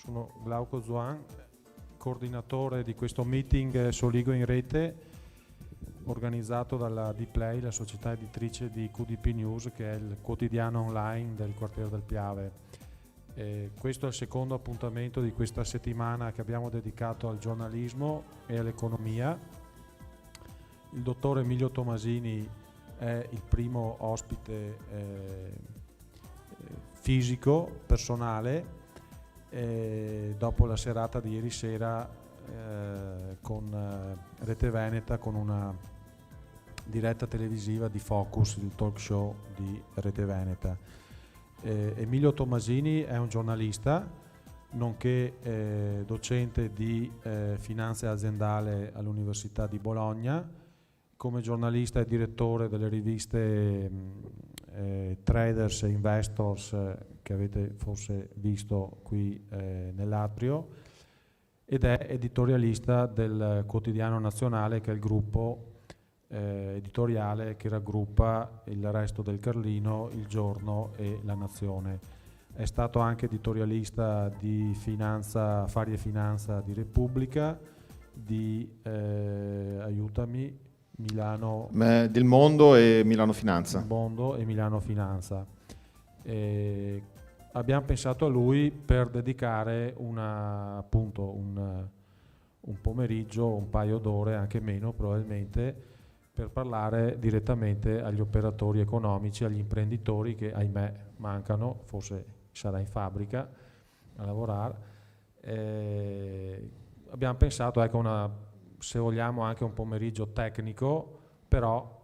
Sono Glauco Zuan, coordinatore di questo meeting Soligo in rete organizzato dalla Dplay, la società editrice di QDP News, che è il quotidiano online del quartiere del Piave. Questo è il secondo appuntamento di questa settimana che abbiamo dedicato al giornalismo e all'economia. Il dottor Emilio Tomasini è il primo ospite fisico, personale, dopo la serata di ieri sera con Rete Veneta, con una diretta televisiva di Focus, il talk show di Rete Veneta. Emilio Tomasini è un giornalista, nonché docente di finanza aziendale all'Università di Bologna. Come giornalista è direttore delle riviste Traders e Investors, che avete forse visto qui nell'atrio, ed è editorialista del Quotidiano Nazionale, che è il gruppo editoriale che raggruppa il Resto del Carlino, Il Giorno e La Nazione. È stato anche editorialista di Finanza, Affari e Finanza di Repubblica, di aiutami, Milano del Mondo e Milano Finanza. Mondo e Milano Finanza. Abbiamo pensato a lui per dedicare un pomeriggio, un paio d'ore, anche meno probabilmente, per parlare direttamente agli operatori economici, agli imprenditori che ahimè mancano, forse sarà in fabbrica a lavorare. Abbiamo pensato, ecco, se vogliamo anche un pomeriggio tecnico, però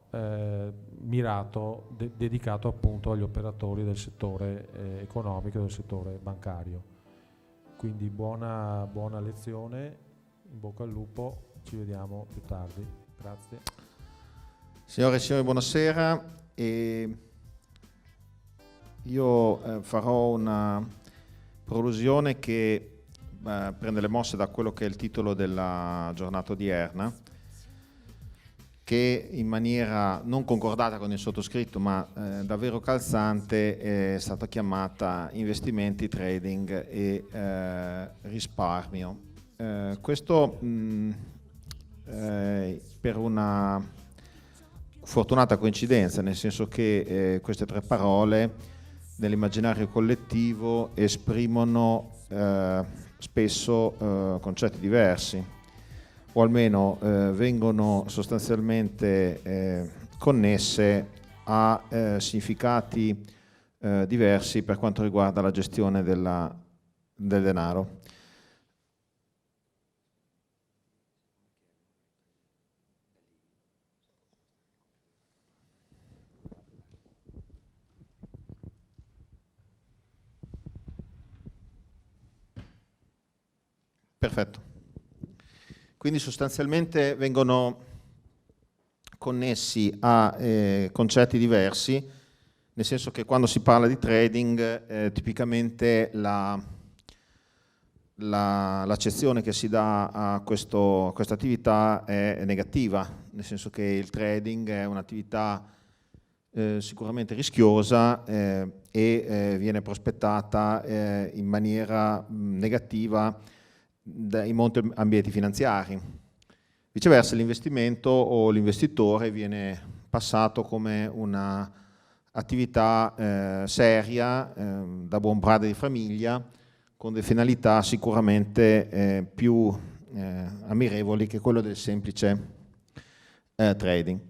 mirato, dedicato appunto agli operatori del settore economico, del settore bancario. Quindi buona lezione, in bocca al lupo, ci vediamo più tardi. Grazie. Signore e signori, buonasera. Io farò una prolusione che prende le mosse da quello che è il titolo della giornata odierna, che in maniera non concordata con il sottoscritto ma davvero calzante è stata chiamata investimenti, trading e risparmio. Questo per una fortunata coincidenza, nel senso che queste tre parole nell'immaginario collettivo esprimono spesso concetti diversi, o almeno vengono sostanzialmente connesse a significati diversi per quanto riguarda la gestione del denaro. Perfetto. Quindi sostanzialmente vengono connessi a concetti diversi, nel senso che quando si parla di trading tipicamente l'accezione che si dà a questa attività è negativa, nel senso che il trading è un'attività sicuramente rischiosa e viene prospettata in maniera negativa in molti ambienti finanziari. Viceversa, l'investimento o l'investitore viene passato come una attività seria, da buon padre di famiglia, con delle finalità sicuramente più ammirevoli che quello del semplice trading.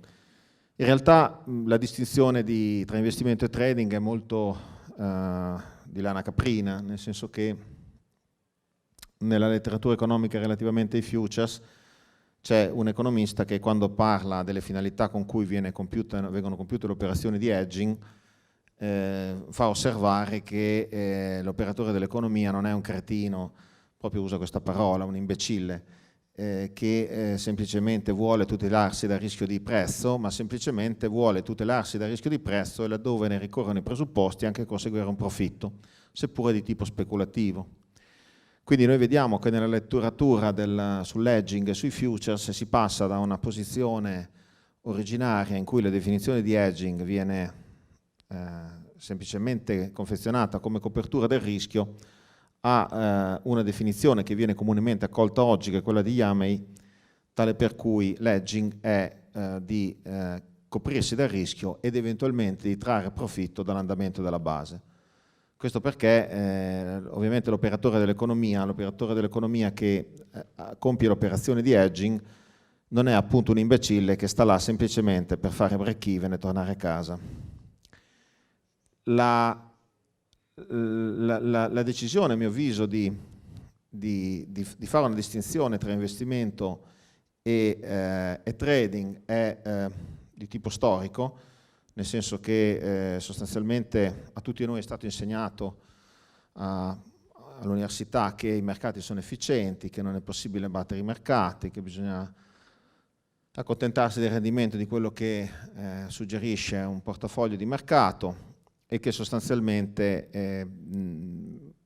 In realtà la distinzione tra investimento e trading è molto di lana caprina, nel senso che nella letteratura economica relativamente ai futures c'è un economista che quando parla delle finalità con cui vengono compiute le operazioni di hedging fa osservare che l'operatore dell'economia non è un cretino, proprio usa questa parola, un imbecille, che semplicemente vuole tutelarsi dal rischio di prezzo, ma semplicemente vuole tutelarsi dal rischio di prezzo e laddove ne ricorrono i presupposti anche conseguire un profitto, seppure di tipo speculativo. Quindi noi vediamo che nella letteratura sull'hedging e sui futures si passa da una posizione originaria in cui la definizione di hedging viene semplicemente confezionata come copertura del rischio ha una definizione che viene comunemente accolta oggi, che è quella di Yamey, tale per cui l'edging è di coprirsi dal rischio ed eventualmente di trarre profitto dall'andamento della base. Questo perché ovviamente l'operatore dell'economia che compie l'operazione di hedging non è appunto un imbecille che sta là semplicemente per fare break even e tornare a casa. La decisione, a mio avviso, di fare una distinzione tra investimento e trading è di tipo storico, nel senso che sostanzialmente a tutti noi è stato insegnato all'università che i mercati sono efficienti, che non è possibile battere i mercati, che bisogna accontentarsi del rendimento di quello che suggerisce un portafoglio di mercato e che sostanzialmente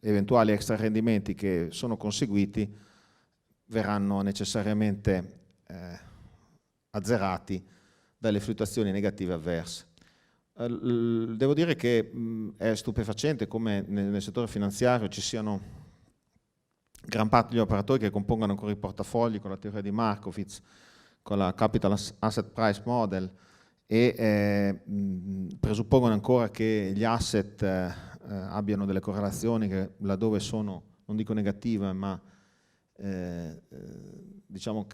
eventuali extra rendimenti che sono conseguiti verranno necessariamente azzerati dalle fluttuazioni negative avverse. Devo dire che è stupefacente come nel settore finanziario ci siano gran parte degli operatori che compongono ancora i portafogli con la teoria di Markowitz, con la Capital Asset Price Model e presuppongono ancora che gli asset abbiano delle correlazioni che laddove sono, non dico negative, ma diciamo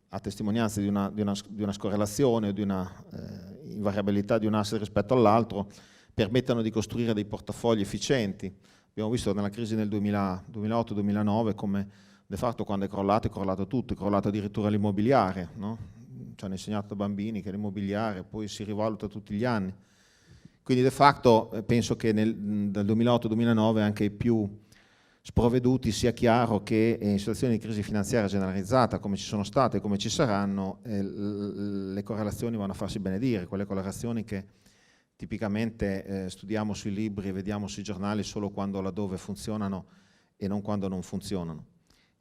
a testimonianza di una scorrelazione o di una invariabilità di un asset rispetto all'altro, permettano di costruire dei portafogli efficienti. Abbiamo visto nella crisi nel 2008-2009 come de facto quando è crollato tutto, è crollato addirittura l'immobiliare, no? Ci hanno insegnato da bambini che l'immobiliare poi si rivaluta tutti gli anni. Quindi de facto penso che dal 2008-2009 anche i più sprovveduti sia chiaro che in situazioni di crisi finanziaria generalizzata come ci sono state e come ci saranno, le correlazioni vanno a farsi benedire, quelle correlazioni che tipicamente studiamo sui libri e vediamo sui giornali solo quando laddove funzionano e non quando non funzionano.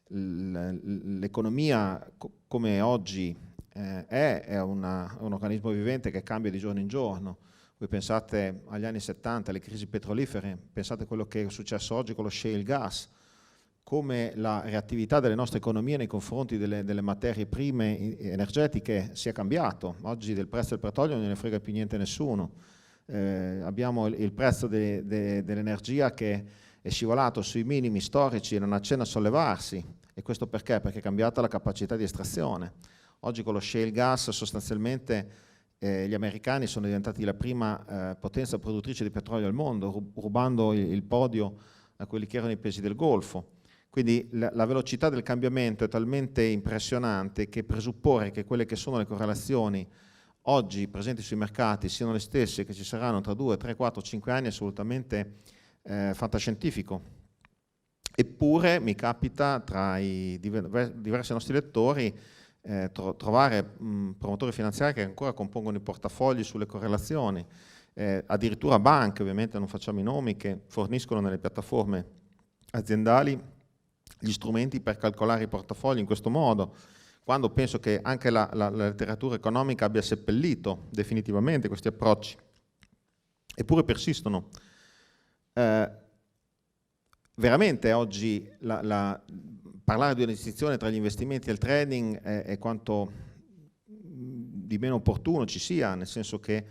L'economia come oggi è un organismo vivente che cambia di giorno in giorno. Voi pensate agli anni 70, alle crisi petrolifere, pensate a quello che è successo oggi con lo shale gas, come la reattività delle nostre economie nei confronti delle materie prime energetiche sia cambiato. Oggi del prezzo del petrolio non ne frega più niente a nessuno. Abbiamo il prezzo dell'energia che è scivolato sui minimi storici e non accenna a sollevarsi. E questo perché? Perché è cambiata la capacità di estrazione. Oggi con lo shale gas sostanzialmente gli americani sono diventati la prima potenza produttrice di petrolio al mondo, rubando il podio a quelli che erano i paesi del Golfo. Quindi la velocità del cambiamento è talmente impressionante che presupporre che quelle che sono le correlazioni oggi presenti sui mercati siano le stesse che ci saranno tra 2, 3, 4, 5 anni è assolutamente fantascientifico. Eppure mi capita tra i diversi nostri lettori trovare promotori finanziari che ancora compongono i portafogli sulle correlazioni, addirittura banche, ovviamente non facciamo i nomi, che forniscono nelle piattaforme aziendali gli strumenti per calcolare i portafogli in questo modo, quando penso che anche la letteratura economica abbia seppellito definitivamente questi approcci, eppure persistono. Veramente oggi parlare di una distinzione tra gli investimenti e il trading è quanto di meno opportuno ci sia, nel senso che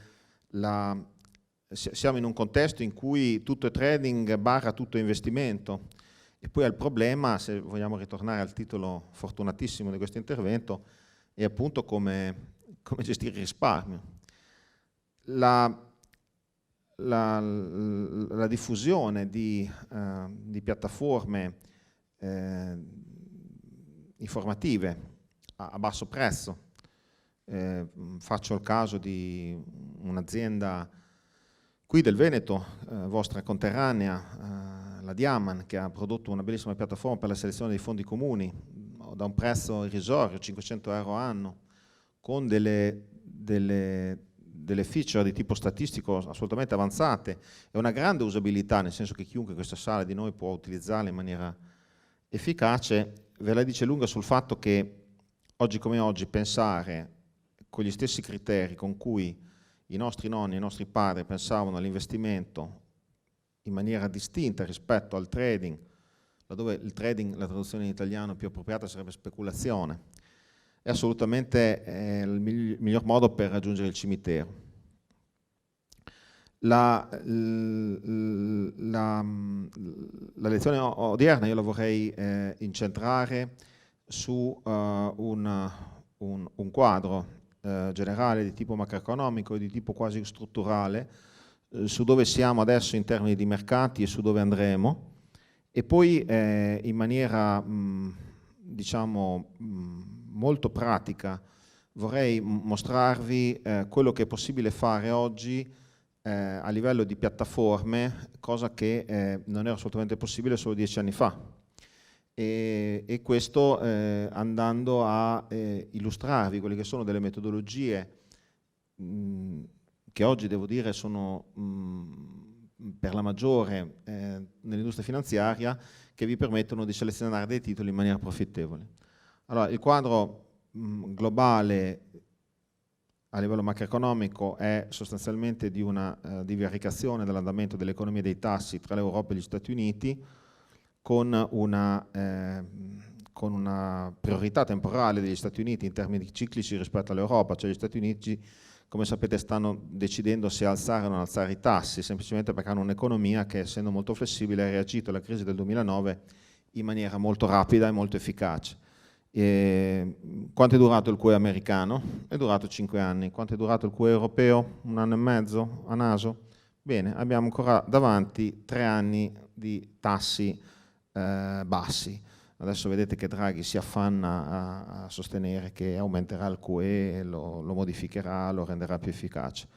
siamo in un contesto in cui tutto è trading barra tutto è investimento. E poi al problema, se vogliamo ritornare al titolo fortunatissimo di questo intervento, è appunto come gestire il risparmio. La diffusione di piattaforme informative a basso prezzo. Faccio il caso di un'azienda qui del Veneto, vostra conterranea, la Diaman, che ha prodotto una bellissima piattaforma per la selezione dei fondi comuni da un prezzo irrisorio, 500 euro anno, con delle feature di tipo statistico assolutamente avanzate e una grande usabilità, nel senso che chiunque in questa sala di noi può utilizzarla in maniera efficace. Ve la dice lunga sul fatto che oggi come oggi pensare con gli stessi criteri con cui i nostri nonni e i nostri padri pensavano all'investimento in maniera distinta rispetto al trading, laddove il trading, la traduzione in italiano più appropriata sarebbe speculazione, è assolutamente il miglior modo per raggiungere il cimitero. La lezione odierna io la vorrei incentrare su un quadro generale di tipo macroeconomico e di tipo quasi strutturale su dove siamo adesso in termini di mercati e su dove andremo, e poi in maniera diciamo molto pratica vorrei mostrarvi quello che è possibile fare oggi a livello di piattaforme, cosa che non era assolutamente possibile solo 10 anni fa. E questo andando a illustrarvi quelle che sono delle metodologie che oggi devo dire sono per la maggiore nell'industria finanziaria, che vi permettono di selezionare dei titoli in maniera profittevole. Allora, il quadro globale a livello macroeconomico è sostanzialmente di una divaricazione dell'andamento dell'economia dei tassi tra l'Europa e gli Stati Uniti, con una priorità temporale degli Stati Uniti in termini ciclici rispetto all'Europa, cioè gli Stati Uniti, come sapete, stanno decidendo se alzare o non alzare i tassi, semplicemente perché hanno un'economia che, essendo molto flessibile, ha reagito alla crisi del 2009 in maniera molto rapida e molto efficace. Quanto è durato il QE americano? È durato 5 anni. Quanto è durato il QE europeo? 1 anno e mezzo a naso? Bene, abbiamo ancora davanti 3 anni di tassi bassi. Adesso vedete che Draghi si affanna a sostenere che aumenterà il QE, lo modificherà, lo renderà più efficace.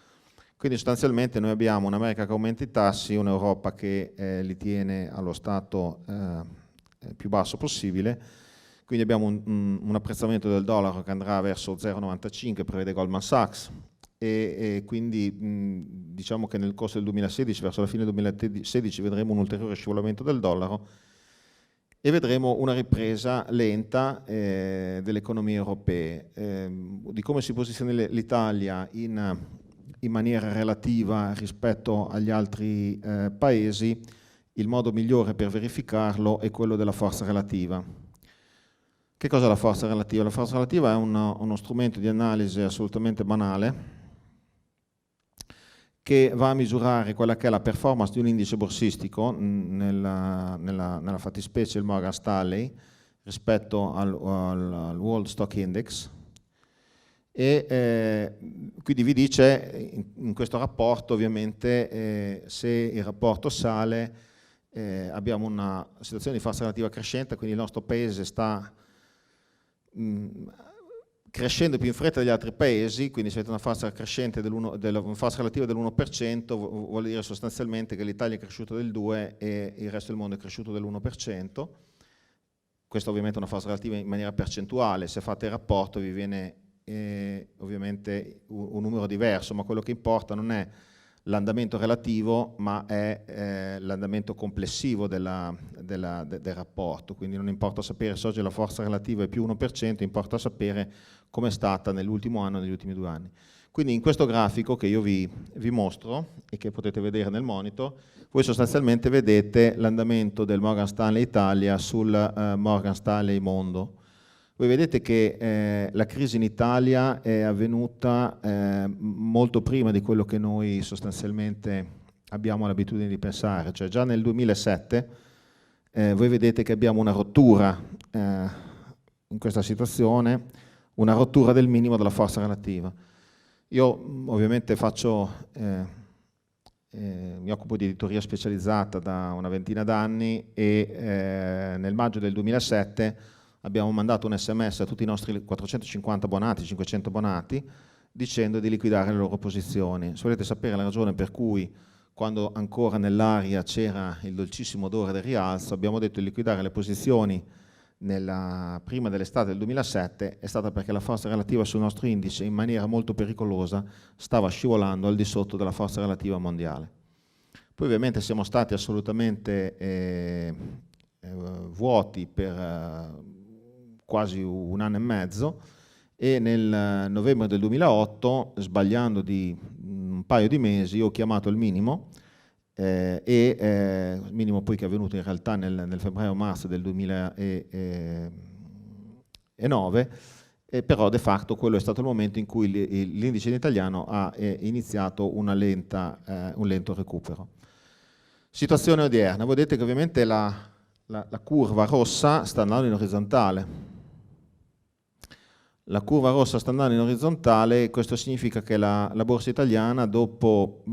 Quindi sostanzialmente noi abbiamo un'America che aumenta i tassi, un'Europa che li tiene allo stato più basso possibile. Quindi abbiamo un apprezzamento del dollaro che andrà verso 0,95, prevede Goldman Sachs, e quindi diciamo che nel corso del 2016, verso la fine del 2016, vedremo un ulteriore scivolamento del dollaro e vedremo una ripresa lenta delle economie europee. Di come si posiziona l'Italia in maniera relativa rispetto agli altri paesi, il modo migliore per verificarlo è quello della forza relativa. Che cosa è la forza relativa? La forza relativa è uno strumento di analisi assolutamente banale che va a misurare quella che è la performance di un indice borsistico, nella fattispecie il Morgan Stanley, rispetto al World Stock Index, e quindi vi dice in questo rapporto ovviamente se il rapporto sale abbiamo una situazione di forza relativa crescente, quindi il nostro paese sta crescendo più in fretta degli altri paesi, quindi se avete una forza crescente una forza relativa dell'1%, vuol dire sostanzialmente che l'Italia è cresciuta del 2% e il resto del mondo è cresciuto dell'1%. Questo ovviamente è una forza relativa in maniera percentuale, se fate il rapporto vi viene ovviamente un numero diverso, ma quello che importa non è l'andamento relativo, ma è l'andamento complessivo del rapporto. Quindi non importa sapere se oggi la forza relativa è più 1%, importa sapere come è stata nell'ultimo anno e negli ultimi 2 anni. Quindi in questo grafico che io vi mostro e che potete vedere nel monitor, voi sostanzialmente vedete l'andamento del Morgan Stanley Italia sul Morgan Stanley Mondo. Voi vedete che la crisi in Italia è avvenuta molto prima di quello che noi sostanzialmente abbiamo l'abitudine di pensare, cioè già nel 2007 voi vedete che abbiamo una rottura in questa situazione, una rottura del minimo della forza relativa. Io ovviamente mi occupo di editoria specializzata da una ventina d'anni e nel maggio del 2007 abbiamo mandato un SMS a tutti i nostri 450 abbonati, 500 abbonati, dicendo di liquidare le loro posizioni. Se volete sapere la ragione per cui, quando ancora nell'aria c'era il dolcissimo odore del rialzo, abbiamo detto di liquidare le posizioni prima dell'estate del 2007, è stata perché la forza relativa sul nostro indice, in maniera molto pericolosa, stava scivolando al di sotto della forza relativa mondiale. Poi ovviamente siamo stati assolutamente vuoti per quasi 1 anno e mezzo, e nel novembre del 2008, sbagliando di un paio di mesi, ho chiamato il minimo minimo poi che è avvenuto in realtà nel febbraio-marzo del 2009, però de facto quello è stato il momento in cui l'indice italiano ha iniziato un lento recupero. Situazione odierna, vedete che ovviamente la curva rossa sta andando in orizzontale. La curva rossa sta andando in orizzontale e questo significa che la borsa italiana dopo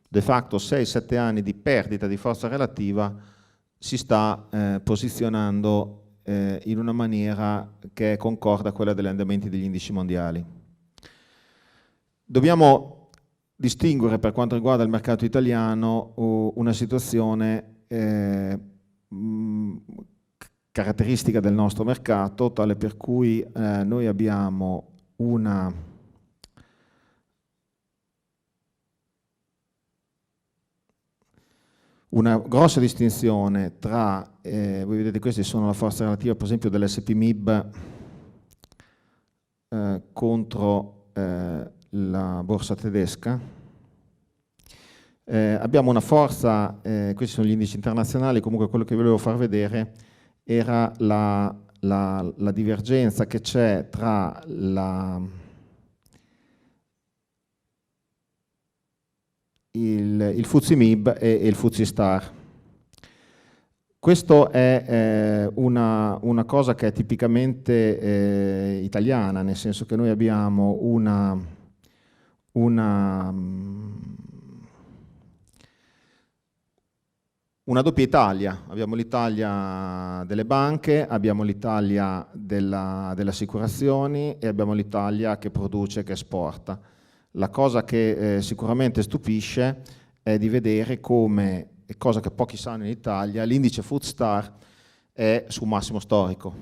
de facto 6-7 anni di perdita di forza relativa si sta posizionando in una maniera che concorda a quella degli andamenti degli indici mondiali. Dobbiamo distinguere per quanto riguarda il mercato italiano una situazione caratteristica del nostro mercato, tale per cui noi abbiamo una grossa distinzione tra, voi vedete queste sono la forza relativa per esempio dell'SP/MIB contro la borsa tedesca. Abbiamo una forza, questi sono gli indici internazionali, comunque quello che volevo far vedere era la divergenza che c'è tra il FTSE/MIB e il FTSE Star. Questo è una cosa che è tipicamente italiana, nel senso che noi abbiamo una doppia Italia, abbiamo l'Italia delle banche, abbiamo l'Italia delle assicurazioni e abbiamo l'Italia che produce, che esporta. La cosa che sicuramente stupisce è di vedere come, cosa che pochi sanno in Italia, l'indice FTSE Star è su massimo storico.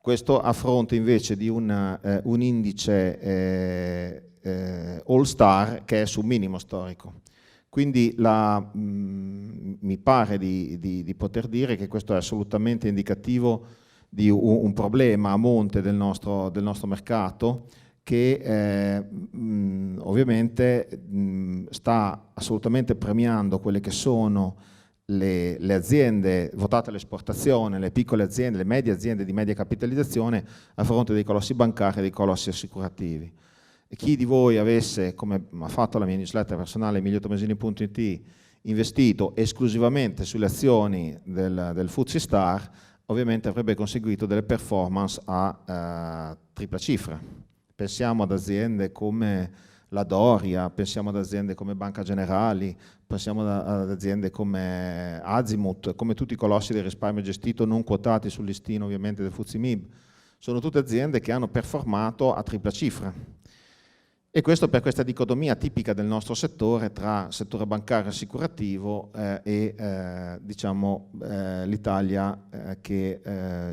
Questo a fronte invece di un indice All Star che è su minimo storico. Quindi mi pare di poter dire che questo è assolutamente indicativo di un problema a monte del nostro mercato che ovviamente sta assolutamente premiando quelle che sono le aziende votate all'esportazione, le piccole aziende, le medie aziende di media capitalizzazione a fronte dei colossi bancari e dei colossi assicurativi. E chi di voi avesse, come ha fatto la mia newsletter personale emiliotomasini.it, investito esclusivamente sulle azioni del FTSE Star, ovviamente avrebbe conseguito delle performance a tripla cifra. Pensiamo ad aziende come la Doria, pensiamo ad aziende come Banca Generali, pensiamo ad aziende come Azimut, come tutti i colossi del risparmio gestito non quotati sul listino ovviamente del FTSE/MIB. Sono tutte aziende che hanno performato a tripla cifra. E questo per questa dicotomia tipica del nostro settore tra settore bancario assicurativo e diciamo, l'Italia che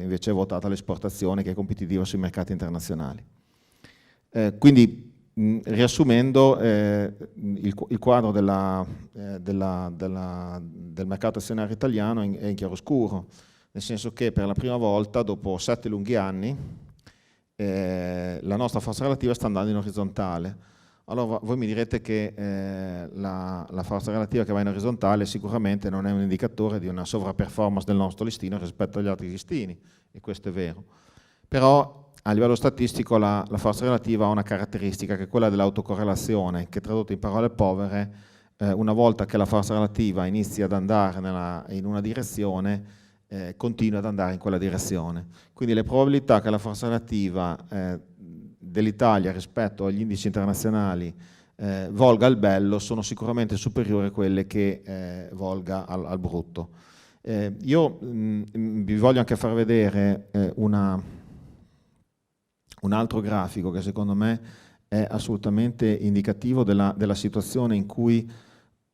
invece è votata all'esportazione, che è competitiva sui mercati internazionali. Quindi riassumendo, il quadro del mercato azionario italiano è in chiaroscuro, nel senso che per la prima volta dopo 7 lunghi anni la nostra forza relativa sta andando in orizzontale. Allora voi mi direte che la forza relativa che va in orizzontale sicuramente non è un indicatore di una sovraperformance del nostro listino rispetto agli altri listini, e questo è vero. Però a livello statistico la forza relativa ha una caratteristica che è quella dell'autocorrelazione, che tradotto in parole povere, una volta che la forza relativa inizia ad andare in una direzione, continua ad andare in quella direzione. Quindi le probabilità che la forza relativa dell'Italia rispetto agli indici internazionali volga al bello sono sicuramente superiori a quelle che volga al brutto. Io vi voglio anche far vedere un altro grafico che secondo me è assolutamente indicativo della situazione in cui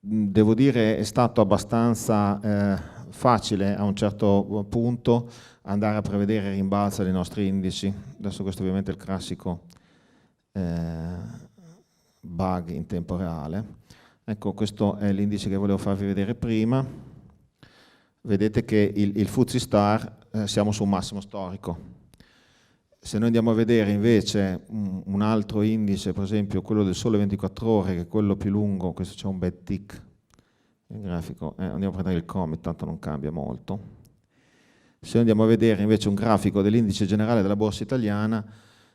devo dire è stato abbastanza facile a un certo punto andare a prevedere il rimbalzo dei nostri indici. Adesso questo ovviamente è il classico bug in tempo reale. Ecco, questo è l'indice che volevo farvi vedere prima. Vedete che il FTSE Star siamo su un massimo storico. Se noi andiamo a vedere invece un altro indice, per esempio quello del Sole 24 Ore, che è quello più lungo, questo c'è un bel tick, il grafico, andiamo a prendere il COMIT, tanto non cambia molto. Se andiamo a vedere invece un grafico dell'indice generale della borsa italiana,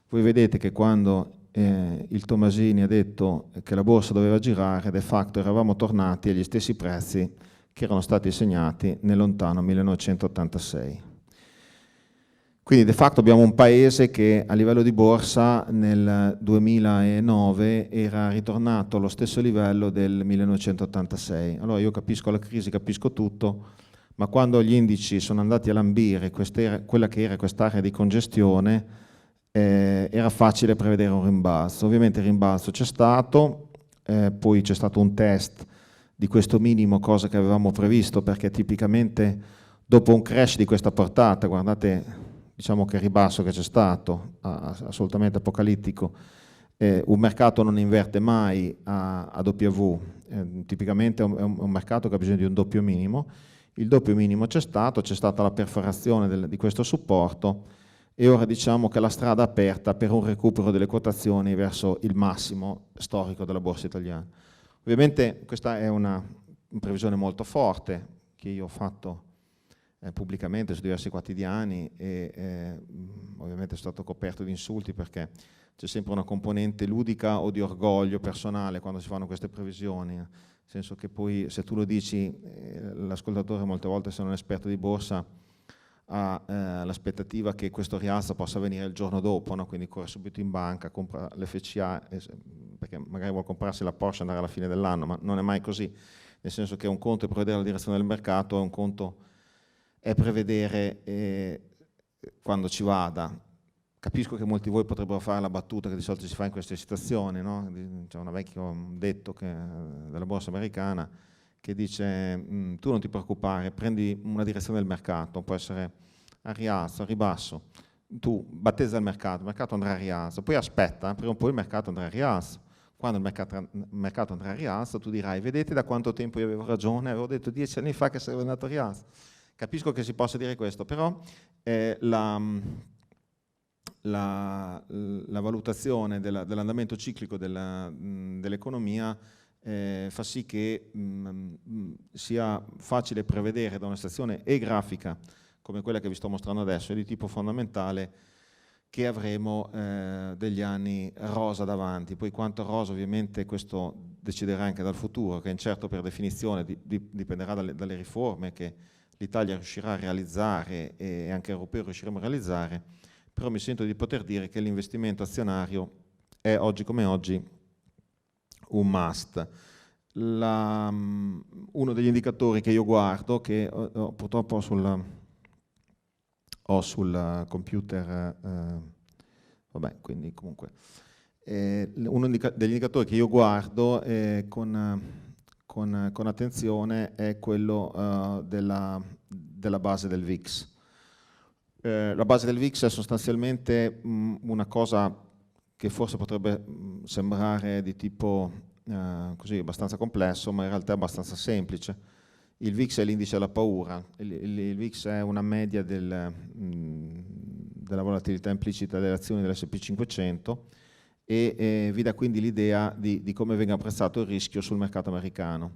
voi vedete che quando il Tomasini ha detto che la borsa doveva girare, de facto eravamo tornati agli stessi prezzi che erano stati segnati nel lontano 1986. Quindi de facto abbiamo un paese che a livello di borsa nel 2009 era ritornato allo stesso livello del 1986. Allora io capisco la crisi, capisco tutto, ma quando gli indici sono andati a lambire quella che era quest'area di congestione, era facile prevedere un rimbalzo. Ovviamente il rimbalzo c'è stato, poi c'è stato un test di questo minimo, cosa che avevamo previsto, perché tipicamente dopo un crash di questa portata, guardate, diciamo che il ribasso che c'è stato, assolutamente apocalittico, un mercato non inverte mai a W, tipicamente è un mercato che ha bisogno di un doppio minimo. Il doppio minimo c'è stata la perforazione di questo supporto e ora diciamo che la strada è aperta per un recupero delle quotazioni verso il massimo storico della borsa italiana. Ovviamente questa è una previsione molto forte che io ho fatto pubblicamente su diversi quotidiani e ovviamente è stato coperto di insulti perché c'è sempre una componente ludica o di orgoglio personale quando si fanno queste previsioni, nel senso che poi se tu lo dici l'ascoltatore molte volte, se non è esperto di borsa, ha l'aspettativa che questo rialzo possa avvenire il giorno dopo, no? Quindi corre subito in banca, compra l'FCA perché magari vuole comprarsi la Porsche e andare alla fine dell'anno, ma non è mai così, nel senso che un conto è prevedere la direzione del mercato e un conto è prevedere quando ci vada. Capisco che molti di voi potrebbero fare la battuta che di solito si fa in queste situazioni, no? C'è un vecchio detto della borsa americana che dice tu non ti preoccupare, prendi una direzione del mercato, può essere a rialzo, a ribasso, tu battezza il mercato andrà a rialzo, poi aspetta, prima o poi il mercato andrà a rialzo. Quando il mercato andrà a rialzo tu dirai vedete da quanto tempo io avevo ragione, avevo detto 10 anni fa che sarebbe andato a rialzo. Capisco che si possa dire questo, però la valutazione dell'andamento ciclico dell'economia fa sì che sia facile prevedere da una situazione grafica come quella che vi sto mostrando adesso e di tipo fondamentale che avremo degli anni rosa davanti. Poi quanto rosa ovviamente questo deciderà anche dal futuro, che è incerto per definizione, dipenderà dalle riforme che l'Italia riuscirà a realizzare e anche europeo riusciremo a realizzare, però mi sento di poter dire che l'investimento azionario è oggi come oggi un must. Uno degli indicatori che io guardo, che purtroppo ho sul computer, vabbè, quindi comunque, uno degli indicatori che io guardo con attenzione è quello della base del VIX. La base del VIX è sostanzialmente una cosa che forse potrebbe sembrare di tipo così abbastanza complesso, ma in realtà è abbastanza semplice. Il VIX è l'indice della paura, il VIX è una media della volatilità implicita delle azioni dell'S&P 500 e vi dà quindi l'idea di come venga apprezzato il rischio sul mercato americano.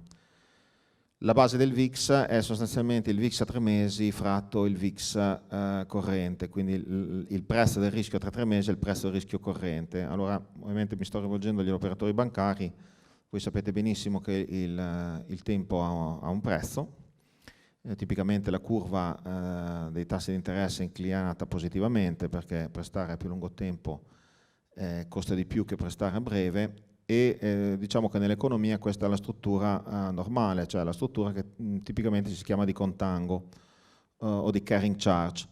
La base del VIX è sostanzialmente il VIX a 3 mesi fratto il VIX corrente, quindi il prezzo del rischio tra 3 mesi è il prezzo del rischio corrente. Allora, ovviamente mi sto rivolgendo agli operatori bancari, voi sapete benissimo che il tempo ha un prezzo, tipicamente la curva dei tassi di interesse è inclinata positivamente perché prestare a più lungo tempo costa di più che prestare a breve e diciamo che nell'economia questa è la struttura normale, cioè la struttura che tipicamente si chiama di contango o di carrying charge.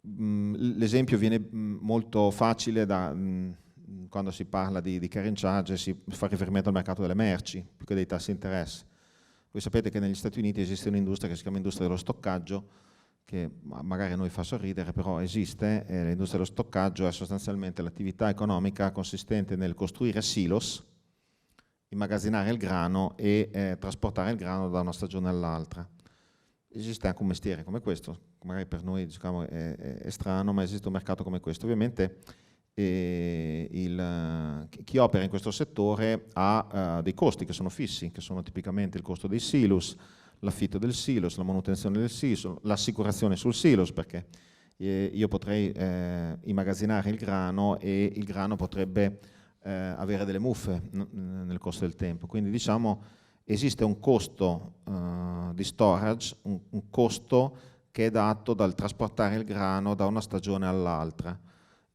L'esempio viene molto facile quando si parla di carrying charge, si fa riferimento al mercato delle merci più che dei tassi di interesse. Voi sapete che negli Stati Uniti esiste un'industria che si chiama industria dello stoccaggio, che magari a noi fa sorridere, però esiste. L'industria dello stoccaggio è sostanzialmente l'attività economica consistente nel costruire silos, immagazzinare il grano e trasportare il grano da una stagione all'altra. Esiste anche un mestiere come questo, magari per noi diciamo, è strano, ma esiste un mercato come questo. Ovviamente chi opera in questo settore ha dei costi che sono fissi, che sono tipicamente il costo dei silos, l'affitto del silos, la manutenzione del silos, l'assicurazione sul silos, perché io potrei immagazzinare il grano e il grano potrebbe avere delle muffe nel corso del tempo. Quindi diciamo esiste un costo di storage, un costo che è dato dal trasportare il grano da una stagione all'altra.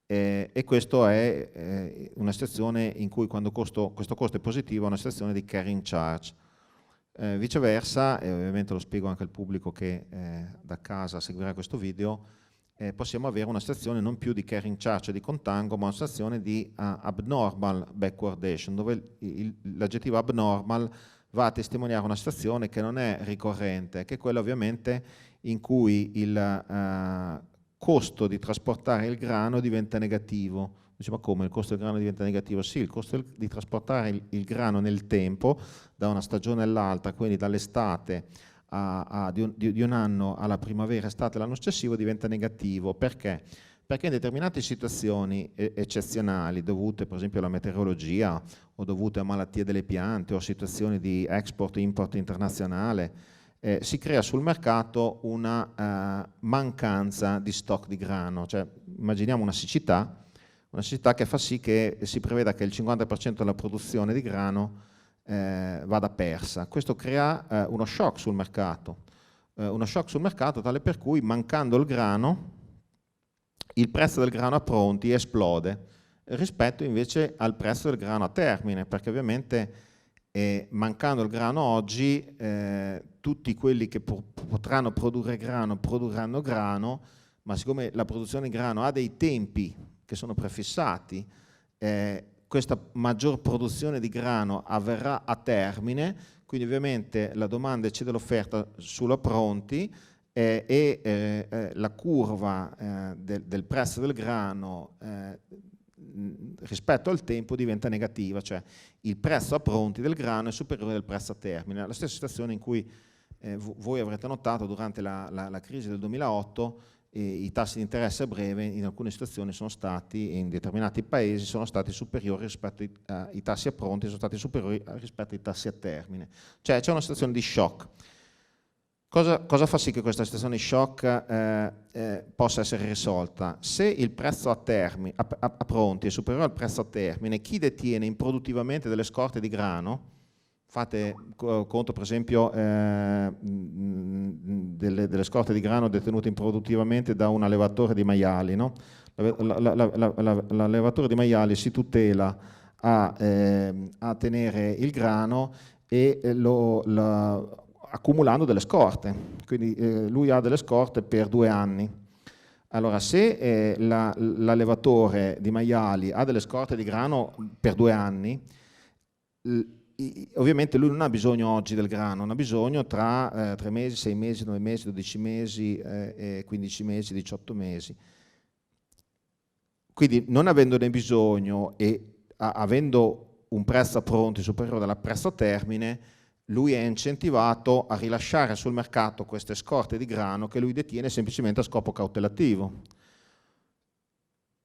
E questo è una situazione in cui quando questo costo è positivo è una situazione di carrying charge. Viceversa, e ovviamente lo spiego anche al pubblico che da casa seguirà questo video, possiamo avere una situazione non più di carrying charge e di contango, ma una situazione di abnormal backwardation, dove l'aggettivo abnormal va a testimoniare una situazione che non è ricorrente, che è quella ovviamente in cui il costo di trasportare il grano diventa negativo. Dice, ma come il costo del grano diventa negativo? Sì, il costo di trasportare il grano nel tempo, da una stagione all'altra, quindi dall'estate di un anno alla primavera, estate l'anno successivo, diventa negativo. Perché? Perché in determinate situazioni eccezionali, dovute per esempio alla meteorologia o dovute a malattie delle piante o situazioni di export-import internazionale, si crea sul mercato una mancanza di stock di grano. Cioè, immaginiamo una siccità che fa sì che si preveda che il 50% della produzione di grano vada persa. Questo crea uno shock sul mercato tale per cui, mancando il grano, il prezzo del grano a pronti esplode rispetto invece al prezzo del grano a termine, perché ovviamente mancando il grano oggi tutti quelli che potranno produrre grano produrranno grano, ma siccome la produzione di grano ha dei tempi che sono prefissati, questa maggior produzione di grano avverrà a termine, quindi ovviamente la domanda eccede l'offerta sulla pronti e la curva del prezzo del grano rispetto al tempo diventa negativa, cioè il prezzo a pronti del grano è superiore al prezzo a termine. La stessa situazione in cui voi avrete notato durante la crisi del 2008 i tassi di interesse a breve in alcune situazioni sono stati, in determinati paesi, sono stati superiori rispetto ai tassi a pronti, sono stati superiori rispetto ai tassi a termine. Cioè c'è una situazione di shock. Cosa fa sì che questa situazione di shock possa essere risolta? Se il prezzo a pronti è superiore al prezzo a termine, chi detiene improduttivamente delle scorte di grano, fate conto per esempio delle scorte di grano detenute improduttivamente da un allevatore di maiali, no? L'allevatore di maiali si tutela a tenere il grano e accumulando delle scorte, quindi lui ha delle scorte per 2 anni. Allora se l'allevatore di maiali ha delle scorte di grano per 2 anni, ovviamente lui non ha bisogno oggi del grano, non ha bisogno tra 3 mesi, 6 mesi, 9 mesi, 12 mesi, 15 mesi, 18 mesi. Quindi non avendone bisogno e avendo un prezzo a pronti superiore al prezzo a termine, lui è incentivato a rilasciare sul mercato queste scorte di grano che lui detiene semplicemente a scopo cautelativo.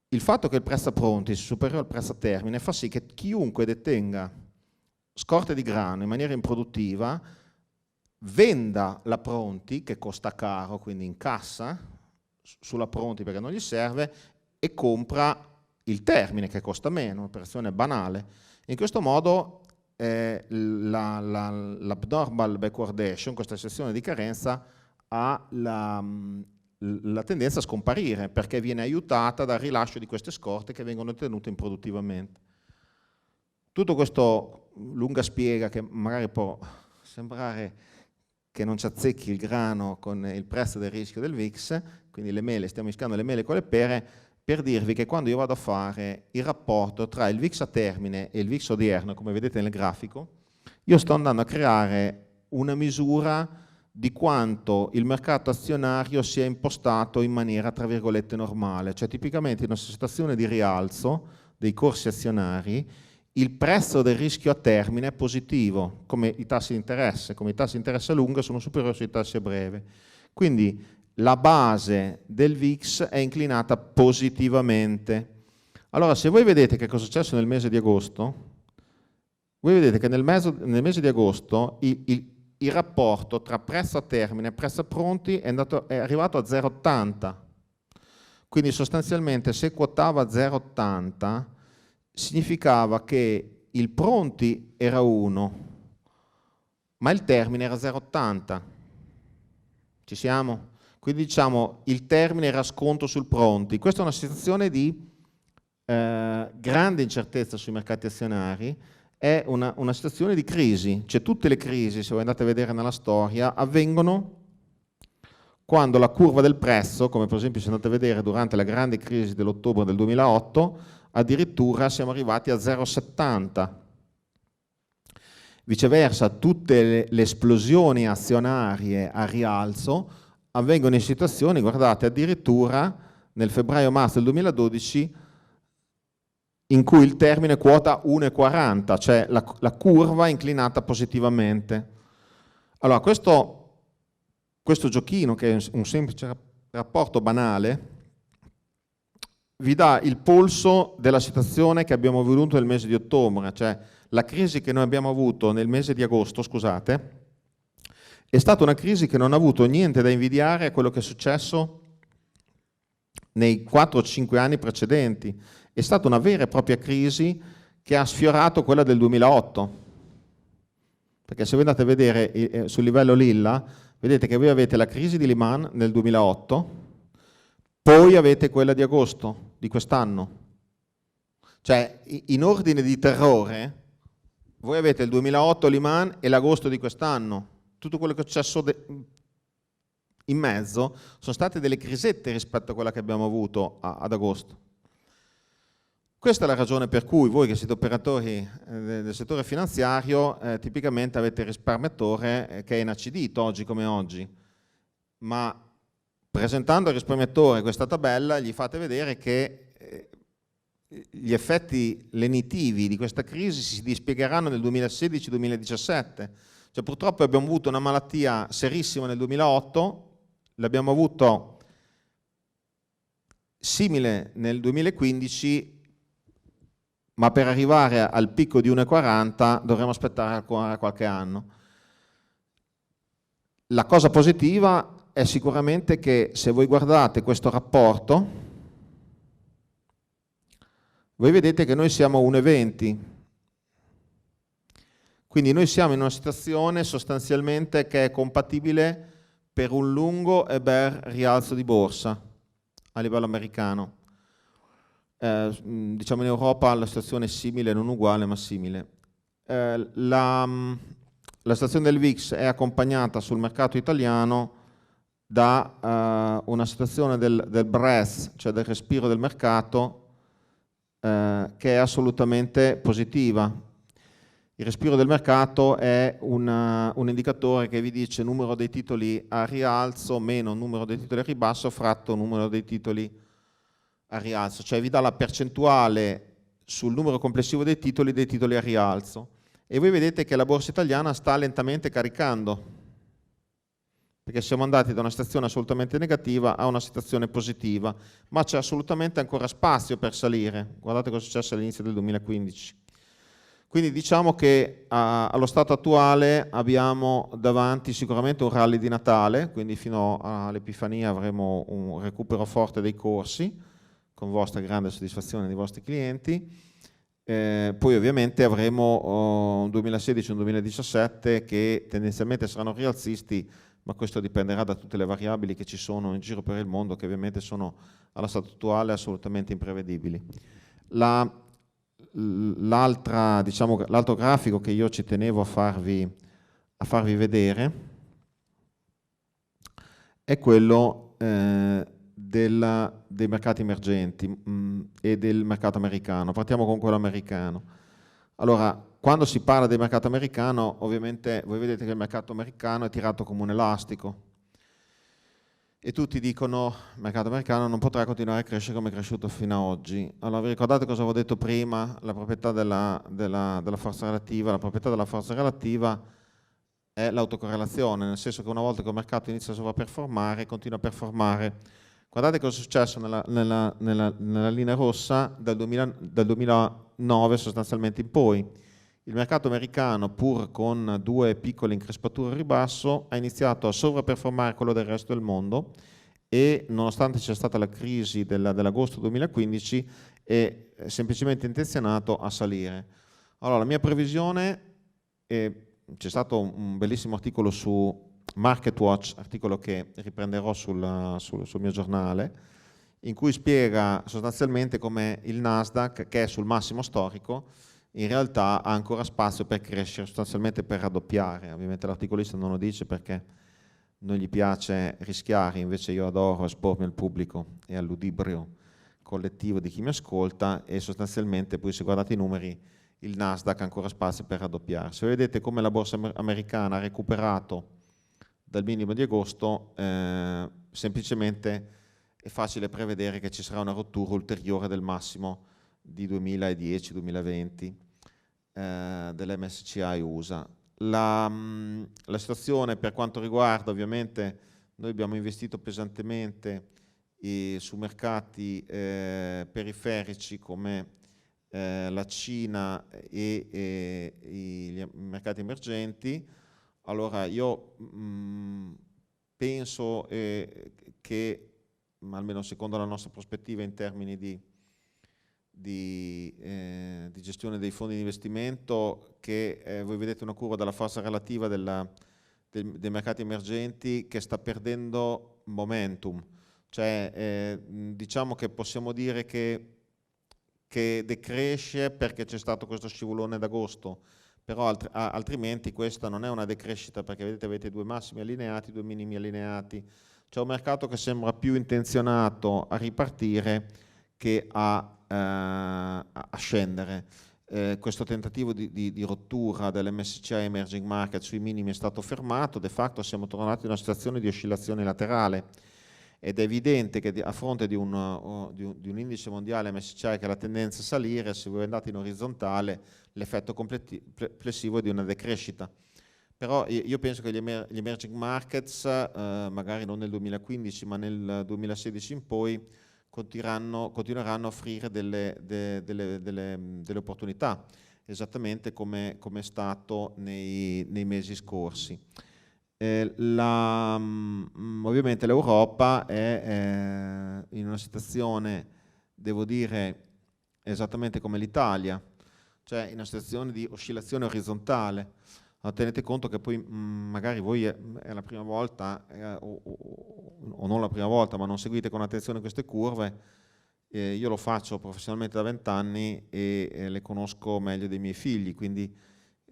Il fatto che il prezzo a pronti sia superiore al prezzo a termine fa sì che chiunque detenga scorte di grano in maniera improduttiva venda la pronti, che costa caro, quindi incassa sulla pronti perché non gli serve, e compra il termine che costa meno, un'operazione banale. In questo modo l'abnormal backwardation, questa sezione di carenza, ha la tendenza a scomparire perché viene aiutata dal rilascio di queste scorte che vengono tenute improduttivamente. Tutto questo lunga spiega che magari può sembrare che non ci azzecchi il grano con il prezzo del rischio del VIX, quindi le mele, stiamo mischiando le mele con le pere, per dirvi che quando io vado a fare il rapporto tra il VIX a termine e il VIX odierno, come vedete nel grafico, io sto andando a creare una misura di quanto il mercato azionario sia impostato in maniera, tra virgolette, normale. Cioè tipicamente in una situazione di rialzo dei corsi azionari, il prezzo del rischio a termine è positivo, come i tassi di interesse a lungo sono superiori ai tassi a breve. Quindi la base del VIX è inclinata positivamente. Allora, se voi vedete che cosa è successo nel mese di agosto, voi vedete che nel mese di agosto il rapporto tra prezzo a termine e prezzo a pronti è arrivato a 0,80. Quindi sostanzialmente se quotava a 0,80 significava che il pronti era 1, ma il termine era 0,80. Ci siamo? Quindi diciamo il termine era sconto sul pronti. Questa è una situazione di grande incertezza sui mercati azionari, è una situazione di crisi. Cioè tutte le crisi, se voi andate a vedere nella storia, avvengono quando la curva del prezzo, come per esempio se andate a vedere durante la grande crisi dell'ottobre del 2008, addirittura siamo arrivati a 0,70. Viceversa, tutte le esplosioni azionarie a rialzo avvengono in situazioni, guardate, addirittura nel febbraio-marzo del 2012 in cui il termine quota 1,40, cioè la curva è inclinata positivamente. Allora, questo giochino, che è un semplice rapporto banale, vi dà il polso della situazione che abbiamo avuto nel mese di ottobre, cioè la crisi che noi abbiamo avuto nel mese di agosto, scusate, è stata una crisi che non ha avuto niente da invidiare a quello che è successo nei 4-5 anni precedenti. È stata una vera e propria crisi che ha sfiorato quella del 2008. Perché se voi andate a vedere sul livello Lilla, vedete che voi avete la crisi di Lehman nel 2008, poi avete quella di agosto di quest'anno. Cioè, in ordine di terrore, voi avete il 2008 Lehman e l'agosto di quest'anno. Tutto quello che è successo in mezzo sono state delle crisette rispetto a quella che abbiamo avuto ad agosto. Questa è la ragione per cui voi che siete operatori del settore finanziario tipicamente avete il risparmiatore che è inacidito oggi come oggi, ma presentando al risparmiatore questa tabella gli fate vedere che gli effetti lenitivi di questa crisi si dispiegheranno nel 2016-2017. Cioè, purtroppo abbiamo avuto una malattia serissima nel 2008, l'abbiamo avuto simile nel 2015, ma per arrivare al picco di 1,40 dovremo aspettare ancora qualche anno. La cosa positiva è sicuramente che se voi guardate questo rapporto, voi vedete che noi siamo a 1,20. Quindi noi siamo in una situazione sostanzialmente che è compatibile per un lungo e bel rialzo di borsa a livello americano. Diciamo in Europa la situazione è simile, non uguale ma simile. La situazione del VIX è accompagnata sul mercato italiano da una situazione del breath, cioè del respiro del mercato, che è assolutamente positiva. Il respiro del mercato è un indicatore che vi dice numero dei titoli a rialzo meno numero dei titoli a ribasso fratto numero dei titoli a rialzo, cioè vi dà la percentuale sul numero complessivo dei titoli a rialzo. E voi vedete che la borsa italiana sta lentamente caricando, perché siamo andati da una situazione assolutamente negativa a una situazione positiva, ma c'è assolutamente ancora spazio per salire. Guardate cosa è successo all'inizio del 2015. Quindi diciamo che allo stato attuale abbiamo davanti sicuramente un rally di Natale, quindi fino all'Epifania avremo un recupero forte dei corsi, con vostra grande soddisfazione dei vostri clienti. Poi ovviamente avremo un 2016 e un 2017 che tendenzialmente saranno rialzisti, ma questo dipenderà da tutte le variabili che ci sono in giro per il mondo, che ovviamente sono allo stato attuale assolutamente imprevedibili. L'altro grafico che io ci tenevo a farvi vedere è quello dei mercati emergenti e del mercato americano. Partiamo con quello americano. Allora, quando si parla del mercato americano, ovviamente voi vedete che il mercato americano è tirato come un elastico e tutti dicono il mercato americano non potrà continuare a crescere come è cresciuto fino ad oggi. Allora, vi ricordate cosa avevo detto prima? La proprietà della forza relativa. La proprietà della forza relativa è l'autocorrelazione, nel senso che una volta che il mercato inizia a sovraperformare, continua a performare Guardate cosa è successo nella linea rossa dal 2009 sostanzialmente in poi. Il mercato americano, pur con 2 piccole increspature al ribasso, ha iniziato a sovraperformare quello del resto del mondo e, nonostante c'è stata la crisi dell'agosto 2015, è semplicemente intenzionato a salire. Allora, la mia previsione, c'è stato un bellissimo articolo su MarketWatch, articolo che riprenderò sul mio giornale, in cui spiega sostanzialmente come il Nasdaq, che è sul massimo storico, in realtà ha ancora spazio per crescere, sostanzialmente per raddoppiare. Ovviamente l'articolista non lo dice perché non gli piace rischiare, invece io adoro espormi al pubblico e al ludibrio collettivo di chi mi ascolta, e sostanzialmente poi, se guardate i numeri, il Nasdaq ha ancora spazio per raddoppiare. Se vedete come la borsa americana ha recuperato dal minimo di agosto, semplicemente è facile prevedere che ci sarà una rottura ulteriore del massimo di 2010-2020 dell'MSCI USA. La situazione per quanto riguarda, ovviamente, noi abbiamo investito pesantemente su mercati periferici come la Cina e i mercati emergenti. Allora io penso che, almeno secondo la nostra prospettiva in termini di gestione dei fondi di investimento, che voi vedete una curva della forza relativa dei mercati emergenti che sta perdendo momentum, cioè diciamo che possiamo dire che decresce perché c'è stato questo scivolone d'agosto, però altrimenti questa non è una decrescita, perché vedete avete 2 massimi allineati, 2 minimi allineati. C'è un mercato che sembra più intenzionato a ripartire che a scendere. Questo tentativo di rottura dell'MSCI Emerging Market sui minimi è stato fermato, de facto siamo tornati in una situazione di oscillazione laterale, ed è evidente che a fronte di un indice mondiale MSCI che ha la tendenza a salire, se voi andate in orizzontale, l'effetto complessivo è di una decrescita. Però io penso che gli emerging markets, magari non nel 2015 ma nel 2016 in poi, continueranno a offrire delle opportunità, esattamente come è stato nei mesi scorsi. Ovviamente l'Europa è in una situazione, devo dire, esattamente come l'Italia, cioè in una situazione di oscillazione orizzontale. Allora, tenete conto che poi magari voi è la prima volta o non la prima volta, ma non seguite con attenzione queste curve. Io lo faccio professionalmente da 20 anni e le conosco meglio dei miei figli, quindi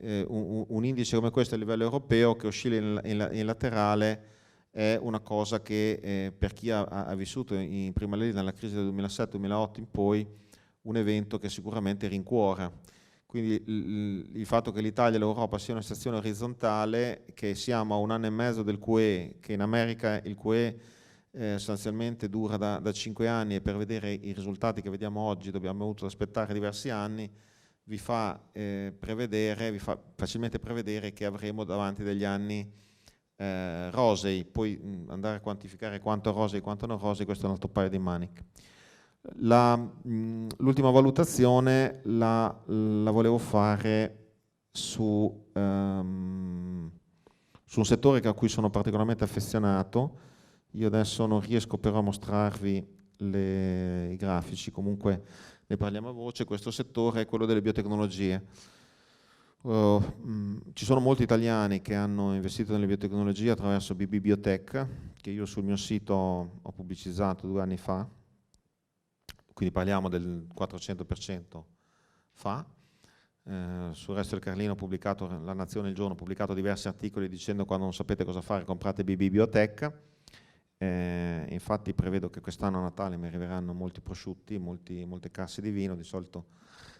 un indice come questo a livello europeo che oscilla in laterale è una cosa che per chi ha vissuto in prima linea dalla crisi del 2007-2008 in poi, un evento che sicuramente rincuora. Quindi il fatto che l'Italia e l'Europa sia una situazione orizzontale, che siamo a 1 anno e mezzo del QE, che in America il QE sostanzialmente dura da 5 anni, e per vedere i risultati che vediamo oggi abbiamo avuto aspettare diversi anni, vi fa facilmente prevedere che avremo davanti degli anni rosei. Poi andare a quantificare quanto rosei e quanto non rosei, questo è un altro paio di maniche. L'ultima valutazione la volevo fare su un settore a cui sono particolarmente affezionato. Io adesso non riesco però a mostrarvi i grafici, comunque ne parliamo a voce. Questo settore è quello delle biotecnologie. Ci sono molti italiani che hanno investito nelle biotecnologie attraverso BB Biotech, che io sul mio sito ho pubblicizzato 2 anni fa, quindi parliamo del 400% fa. Sul Resto del Carlino ho pubblicato, La Nazione il giorno, ho pubblicato diversi articoli dicendo: quando non sapete cosa fare comprate BB Biotech. Infatti prevedo che quest'anno a Natale mi arriveranno molti prosciutti, molte casse di vino. Di solito,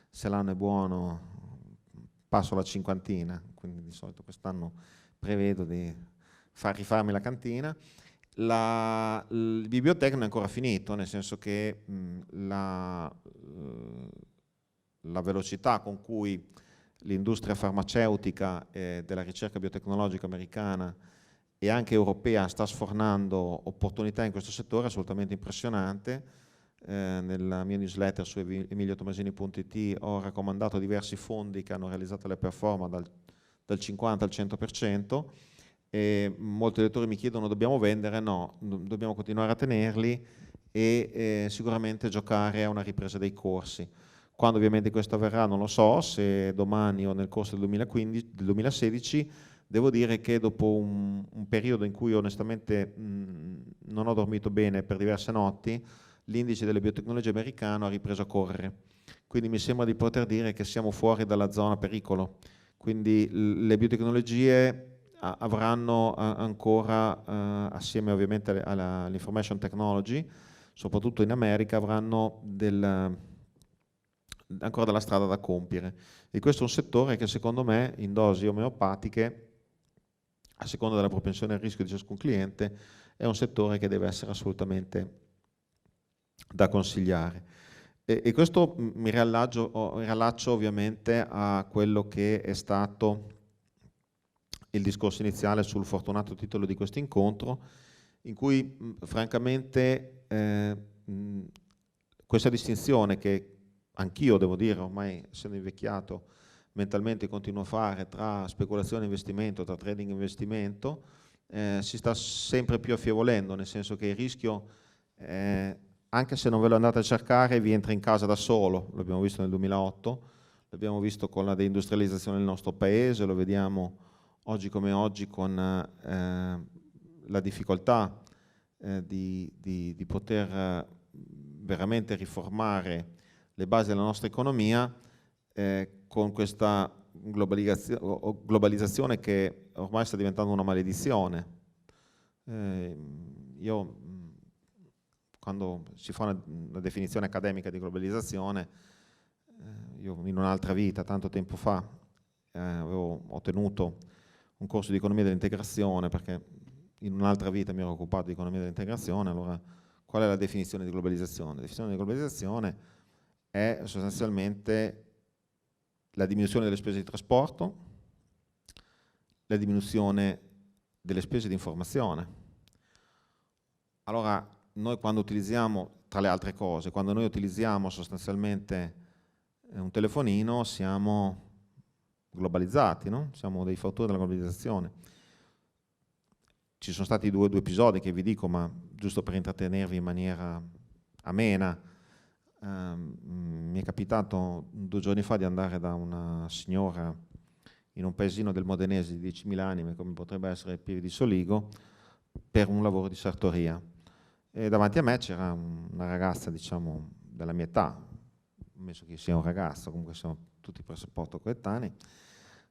se l'anno è buono, passo la 50, quindi di solito quest'anno prevedo di rifarmi la cantina. Il bibliotech non è ancora finito, nel senso che la velocità con cui l'industria farmaceutica e della ricerca biotecnologica americana e anche europea sta sfornando opportunità in questo settore assolutamente impressionante. Nella mia newsletter su emiliotomasini.it ho raccomandato diversi fondi che hanno realizzato le performance dal 50 al 100%, e molti lettori mi chiedono: dobbiamo vendere? No, dobbiamo continuare a tenerli e sicuramente giocare a una ripresa dei corsi. Quando ovviamente questo avverrà non lo so, se domani o nel corso del 2016, devo dire che dopo un periodo in cui onestamente non ho dormito bene per diverse notti, l'indice delle biotecnologie americano ha ripreso a correre. Quindi mi sembra di poter dire che siamo fuori dalla zona pericolo. Quindi le biotecnologie avranno ancora, assieme ovviamente all'information technology, soprattutto in America, avranno ancora della strada da compiere. E questo è un settore che secondo me in dosi omeopatiche, a seconda della propensione al rischio di ciascun cliente, è un settore che deve essere assolutamente da consigliare. E questo mi riallaccio ovviamente a quello che è stato il discorso iniziale sul fortunato titolo di questo incontro, in cui francamente questa distinzione che anch'io devo dire, ormai essendo invecchiato, mentalmente continuo a fare tra speculazione e investimento, tra trading e investimento, si sta sempre più affievolendo, nel senso che il rischio, anche se non ve lo andate a cercare, vi entra in casa da solo. L'abbiamo visto nel 2008, l'abbiamo visto con la deindustrializzazione del nostro paese, lo vediamo oggi come oggi con la difficoltà di poter veramente riformare le basi della nostra economia con questa globalizzazione che ormai sta diventando una maledizione. Io, quando si fa una definizione accademica di globalizzazione, io in un'altra vita, tanto tempo fa, ho tenuto un corso di economia dell'integrazione, perché in un'altra vita mi ero occupato di economia dell'integrazione. Allora, qual è la definizione di globalizzazione? La definizione di globalizzazione è sostanzialmente la diminuzione delle spese di trasporto, la diminuzione delle spese di informazione. Allora, noi quando utilizziamo, tra le altre cose, quando noi utilizziamo sostanzialmente un telefonino, siamo globalizzati, no? Siamo dei fautori della globalizzazione. Ci sono stati due episodi che vi dico, ma giusto per intrattenervi in maniera amena. Mi è capitato 2 giorni fa di andare da una signora in un paesino del Modenese di 10.000 anime, come potrebbe essere Pieve di Soligo, per un lavoro di sartoria. E davanti a me c'era una ragazza, diciamo, della mia età, ammesso che sia un ragazzo, comunque siamo tutti pressoché coetanei.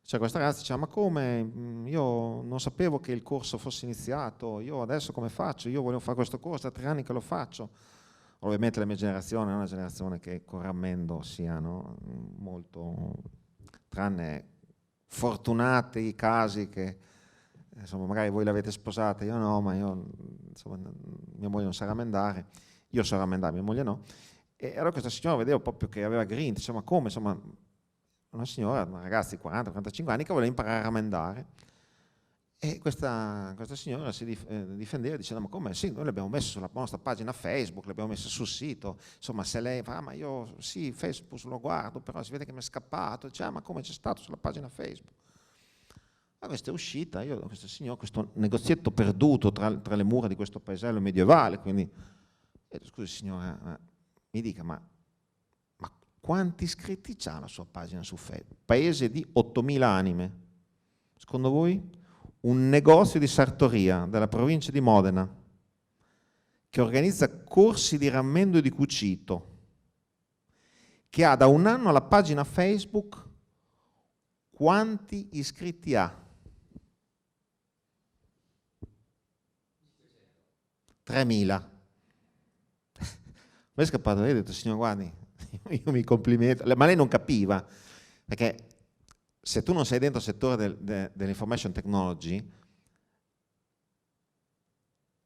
C'è questa ragazza che diceva: ma come? Io non sapevo che il corso fosse iniziato, io adesso come faccio? Io volevo fare questo corso, da 3 anni che lo faccio. Ovviamente la mia generazione è una generazione che con rammendo sia, no? Molto, tranne fortunati casi che insomma magari voi l'avete sposata, io no, ma io, insomma, mia moglie non sa rammendare, io so rammendare, mia moglie no. E allora questa signora vedevo proprio che aveva grinta, insomma, ma come? Insomma, una signora, una ragazza di 40-45 anni che voleva imparare a rammendare. E questa signora si difendeva dicendo: ma come? Sì, noi l'abbiamo messo sulla nostra pagina Facebook, l'abbiamo messo sul sito, insomma, se lei fa: ma io sì, Facebook lo guardo, però si vede che mi è scappato. Dice: ma come, c'è stato sulla pagina Facebook? Ma questa è uscita, io questa signora, questo negozietto perduto tra le mura di questo paesello medievale, quindi, scusi signora, mi dica, ma quanti iscritti c'ha la sua pagina su Facebook? Paese di 8.000 anime. Secondo voi? Un negozio di sartoria della provincia di Modena che organizza corsi di rammendo e di cucito, che ha da 1 anno la pagina Facebook, quanti iscritti ha? 3.000. Mi è scappato, lei ha detto: signor, guardi, io mi complimento, ma lei non capiva, perché se tu non sei dentro il settore dell'information technology,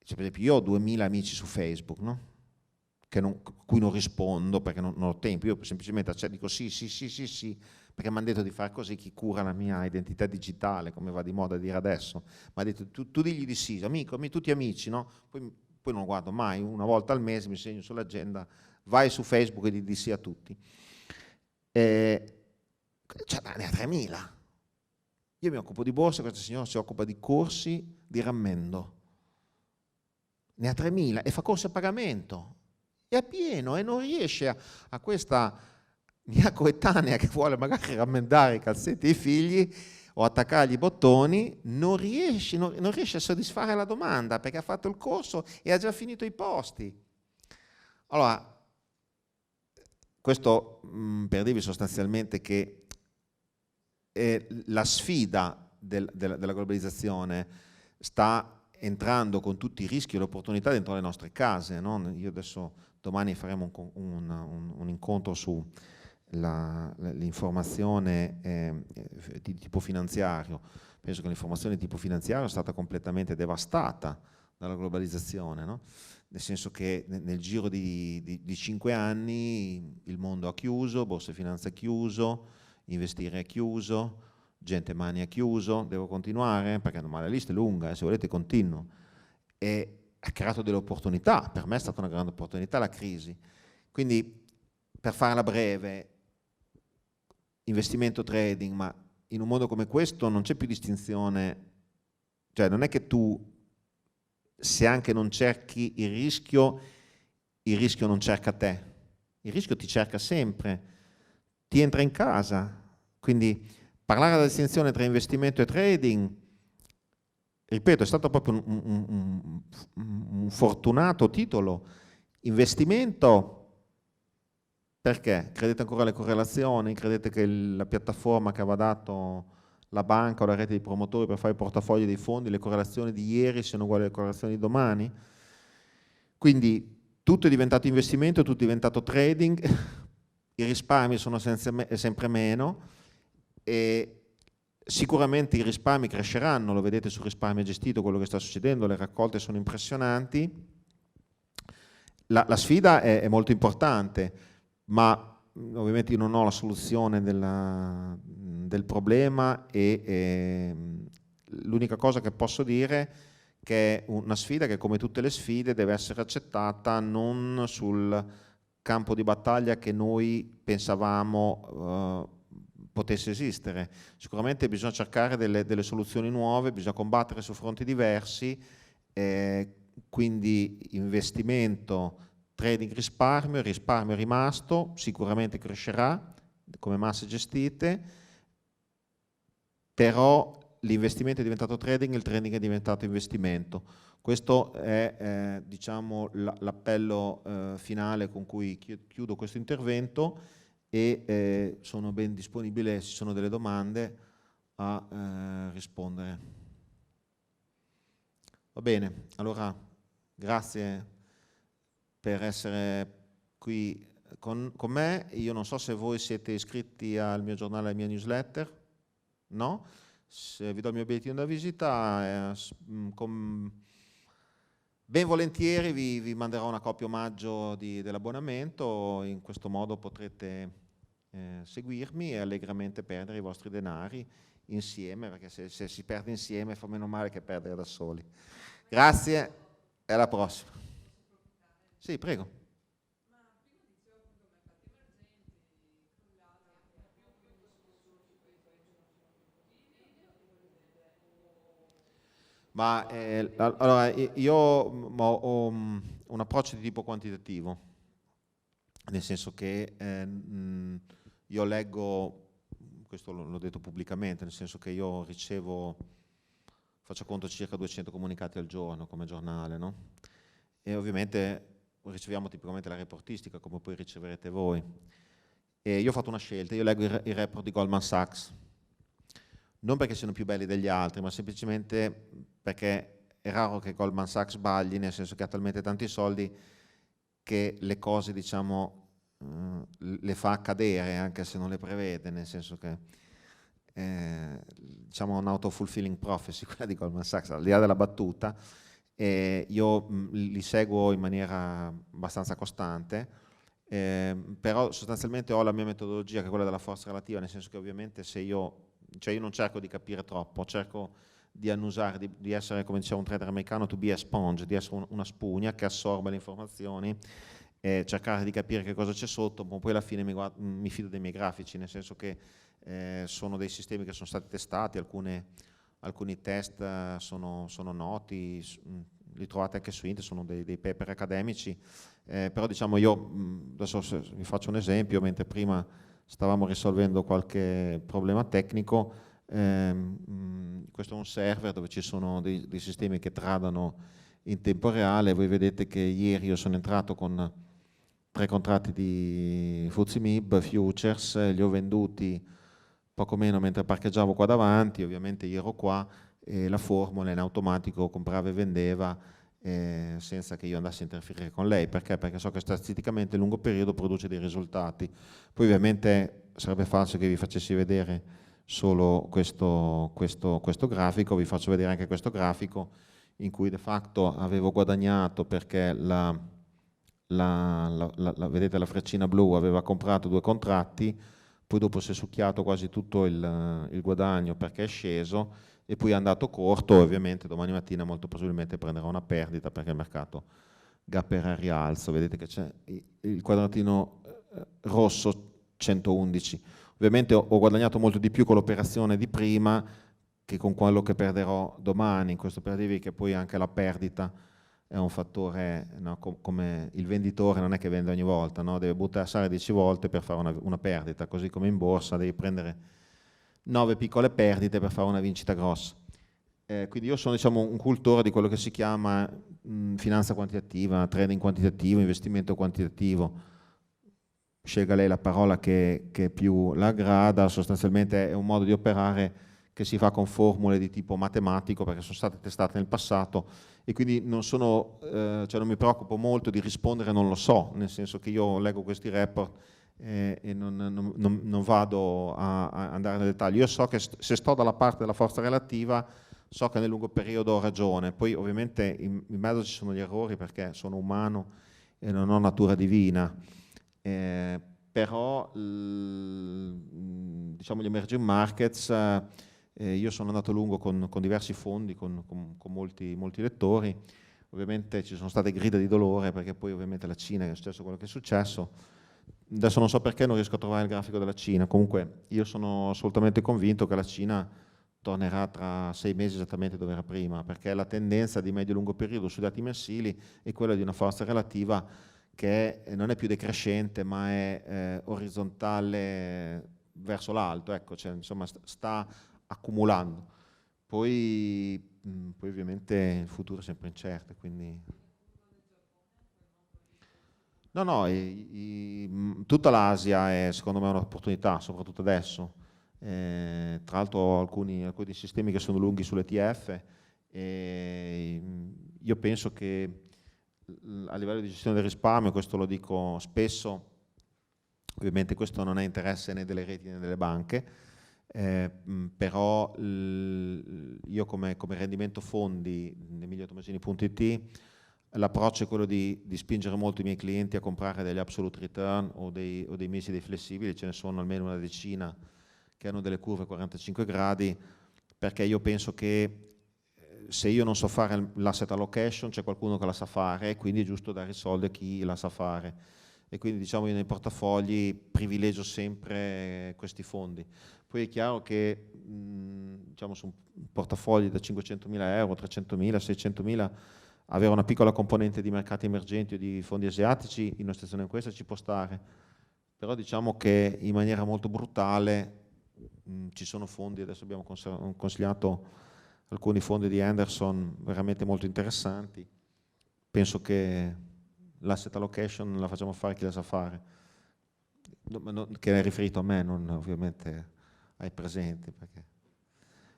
cioè per esempio io ho 2.000 amici su Facebook, no? Cui non rispondo perché non ho tempo, io semplicemente dico sì, perché mi hanno detto di fare così, chi cura la mia identità digitale, come va di moda dire adesso, mi ha detto tu digli di sì, amico, tutti amici, no? Poi non lo guardo mai, una volta al mese mi segno sull'agenda, vai su Facebook e di sì a tutti. Cioè, ne ha 3.000. Io mi occupo di borsa, questa signora si occupa di corsi di rammendo. Ne ha 3.000 e fa corsi a pagamento. È a pieno e non riesce a questa mia coetanea che vuole magari rammendare i calzetti ai figli o attaccargli i bottoni, non riesce a soddisfare la domanda perché ha fatto il corso e ha già finito i posti. Allora, questo per dirvi sostanzialmente che la sfida della globalizzazione sta entrando con tutti i rischi e le opportunità dentro le nostre case, no? Io adesso domani faremo un incontro su l'informazione di tipo finanziario. Penso che l'informazione di tipo finanziario è stata completamente devastata dalla globalizzazione, no? Nel senso che nel giro di 5 anni il mondo ha chiuso, Borsa e Finanza è chiuso, investire è chiuso, Gente Mani è chiuso, devo continuare perché la lista è lunga, se volete continuo. E ha creato delle opportunità, per me è stata una grande opportunità la crisi. Quindi, per farla breve, investimento trading, ma in un mondo come questo non c'è più distinzione, cioè non è che tu, se anche non cerchi il rischio non cerca te, il rischio ti cerca sempre, ti entra in casa. Quindi parlare della distinzione tra investimento e trading, ripeto, è stato proprio un fortunato titolo. Investimento, perché? Credete ancora alle correlazioni? Credete che la piattaforma che aveva dato la banca o la rete di promotori per fare i portafogli dei fondi, le correlazioni di ieri siano uguali alle correlazioni di domani? Quindi tutto è diventato investimento, tutto è diventato trading, i risparmi sono sempre meno e sicuramente i risparmi cresceranno, lo vedete sul risparmio gestito, quello che sta succedendo, le raccolte sono impressionanti. La sfida è molto importante, ma ovviamente io non ho la soluzione del problema e l'unica cosa che posso dire che è una sfida che, come tutte le sfide, deve essere accettata non sul campo di battaglia che noi pensavamo potesse esistere. Sicuramente bisogna cercare delle soluzioni nuove, bisogna combattere su fronti diversi, quindi investimento, trading, risparmio, il risparmio è rimasto, sicuramente crescerà come masse gestite, però l'investimento è diventato trading, il trading è diventato investimento. Questo è diciamo, l'appello finale con cui chiudo questo intervento e sono ben disponibile, se ci sono delle domande, a rispondere. Va bene, allora grazie per essere qui con me. Io non so se voi siete iscritti al mio giornale, alla mia newsletter, no? Se vi do il mio bigliettino da visita, ben volentieri vi manderò una copia omaggio dell'abbonamento, in questo modo potrete seguirmi e allegramente perdere i vostri denari insieme, perché se si perde insieme fa meno male che perdere da soli. Grazie e alla prossima. Sì, prego. Ma allora io ho un approccio di tipo quantitativo, nel senso che io leggo, questo l'ho detto pubblicamente, nel senso che io faccio conto circa 200 comunicati al giorno come giornale, no? E ovviamente riceviamo tipicamente la reportistica come poi riceverete voi. E io ho fatto una scelta, io leggo i report di Goldman Sachs, non perché siano più belli degli altri, ma semplicemente perché è raro che Goldman Sachs sbagli, nel senso che ha talmente tanti soldi che le cose, diciamo, le fa accadere anche se non le prevede, nel senso che diciamo un auto-fulfilling prophecy quella di Goldman Sachs, al di là della battuta. Io li seguo in maniera abbastanza costante Però sostanzialmente ho la mia metodologia, che è quella della forza relativa, nel senso che ovviamente se io non cerco di capire troppo, cerco di annusare, di essere, come diceva un trader americano, to be a sponge, di essere una spugna che assorbe le informazioni, cercare di capire che cosa c'è sotto, ma poi alla fine mi fido dei miei grafici, nel senso che sono dei sistemi che sono stati testati, alcuni test sono noti, li trovate anche su internet, sono dei paper accademici, però diciamo io, adesso vi faccio un esempio, mentre prima stavamo risolvendo qualche problema tecnico, questo è un server dove ci sono dei sistemi che tradano in tempo reale. Voi vedete che ieri io sono entrato con 3 contratti di FTSE MIB Futures, li ho venduti poco meno mentre parcheggiavo qua davanti, ovviamente io ero qua e la formula in automatico comprava e vendeva senza che io andassi a interferire con lei. Perché? Perché so che statisticamente a lungo periodo produce dei risultati. Poi ovviamente sarebbe falso che vi facessi vedere solo questo grafico, vi faccio vedere anche questo grafico in cui de facto avevo guadagnato perché vedete la freccina blu aveva comprato 2 contratti, poi dopo si è succhiato quasi tutto il guadagno perché è sceso e poi è andato corto, ovviamente domani mattina molto probabilmente prenderà una perdita perché il mercato gapperà al rialzo. Vedete che c'è il quadratino rosso 111. Ovviamente ho guadagnato molto di più con l'operazione di prima che con quello che perderò domani, in questo per dirvi che poi anche la perdita è un fattore, no? Come il venditore non è che vende ogni volta, no? Deve buttarsare 10 volte per fare una perdita, così come in borsa devi prendere 9 piccole perdite per fare una vincita grossa. Quindi io sono, diciamo, un cultore di quello che si chiama finanza quantitativa, trading quantitativo, investimento quantitativo. Scelga lei la parola che più la aggrada, sostanzialmente è un modo di operare che si fa con formule di tipo matematico perché sono state testate nel passato e quindi non mi preoccupo molto di rispondere non lo so, nel senso che io leggo questi report e non vado a andare nel dettaglio. Io so che se sto dalla parte della forza relativa so che nel lungo periodo ho ragione, poi ovviamente in mezzo ci sono gli errori perché sono umano e non ho natura divina. Però diciamo gli emerging markets, io sono andato lungo con diversi fondi, con molti lettori, ovviamente ci sono state grida di dolore perché poi ovviamente la Cina è successo quello che è successo. Adesso non so perché non riesco a trovare il grafico della Cina, comunque io sono assolutamente convinto che la Cina tornerà tra 6 mesi esattamente dove era prima, perché la tendenza di medio-lungo periodo sui dati mensili è quella di una forza relativa che non è più decrescente ma è orizzontale verso l'alto, ecco, cioè, insomma sta accumulando. Poi ovviamente il futuro è sempre incerto, quindi... No, tutta l'Asia è secondo me un'opportunità, soprattutto adesso. Tra l'altro ho alcuni sistemi che sono lunghi sull'ETF e io penso che a livello di gestione del risparmio, questo lo dico spesso, ovviamente questo non è interesse né delle reti né delle banche, però io come rendimento fondi emiliotomasini.it l'approccio è quello di spingere molto i miei clienti a comprare degli absolute return o dei mesi dei flessibili, ce ne sono almeno una decina che hanno delle curve 45 gradi, perché io penso che se io non so fare l'asset allocation c'è qualcuno che la sa fare e quindi è giusto dare i soldi a chi la sa fare. E quindi diciamo io nei portafogli privilegio sempre questi fondi. Poi è chiaro che diciamo su portafogli da 500.000 euro, 300.000, 600.000 avere una piccola componente di mercati emergenti o di fondi asiatici in una situazione come questa ci può stare, però diciamo che in maniera molto brutale ci sono fondi, adesso abbiamo consigliato alcuni fondi di Henderson veramente molto interessanti, penso che l'asset allocation la facciamo fare chi la sa fare, che è riferito a me, non ovviamente ai presenti, perché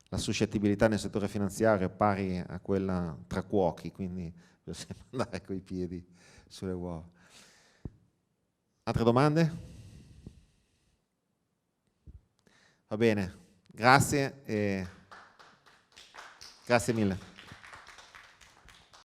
la suscettibilità nel settore finanziario è pari a quella tra cuochi, quindi bisogna sempre andare coi piedi sulle uova. Altre domande? Va bene, grazie e grazie mille.